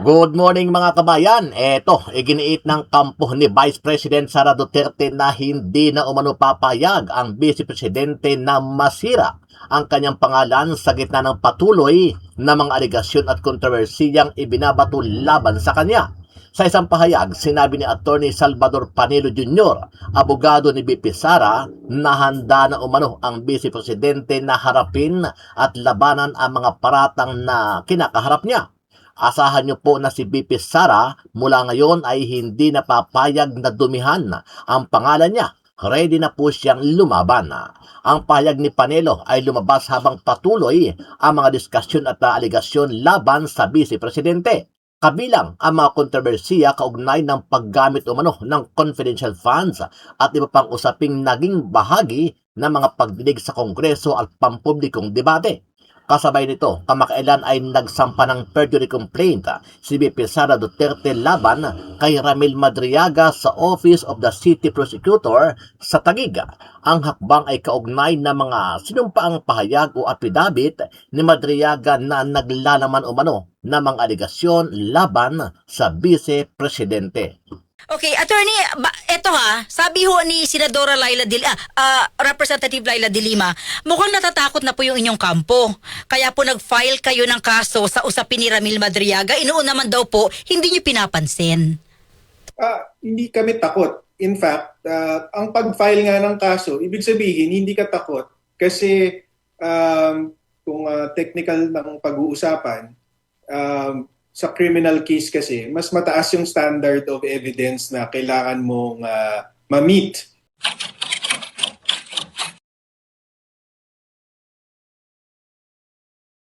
Good morning mga kabayan. Eto, iginiit ng kampo ni Vice President Sara Duterte na hindi na umano papayag ang Vice Presidente na masira ang kanyang pangalan sa gitna ng patuloy na mga aligasyon at kontrobersiyang ibinabato laban sa kanya. Sa isang pahayag, sinabi ni Attorney Salvador Panelo Jr., abogado ni BP Sara, na handa na umano ang Vice Presidente na harapin at labanan ang mga paratang na kinakaharap niya. Asahan niyo po na si BP Sara mula ngayon ay hindi napapayag na dumihan ang pangalan niya. Ready na po siyang lumaban. Ang pahayag ni Panelo ay lumabas habang patuloy ang mga diskusyon at aligasyon laban sa Vice Presidente. Kabilang ang mga kontrobersiya kaugnay ng paggamit umano ng confidential funds at iba pang usaping naging bahagi ng mga pagdinig sa Kongreso at pampublikong debate. Kasabay nito, kamakailan ay nagsampa ng perjury complaint si BP Sara Duterte laban kay Ramil Madriaga sa Office of the City Prosecutor sa Taguig. Ang hakbang ay kaugnay na mga sinumpaang pahayag o affidavit ni Madriaga na naglalaman umano na mga aligasyon laban sa Vice Presidente. Okay, attorney, eto sabi ho ni Senadora Representative Laila de Lima, mukhang natatakot na po yung inyong kampo. Kaya po nag-file kayo ng kaso sa usapin ni Ramil Madriaga. Inoon naman daw po, hindi niyo pinapansin. Hindi kami takot. In fact, ang pag-file nga ng kaso, ibig sabihin, hindi ka takot. Kasi kung technical ng pag-uusapan, sa criminal case kasi, mas mataas yung standard of evidence na kailangan mong ma-meet.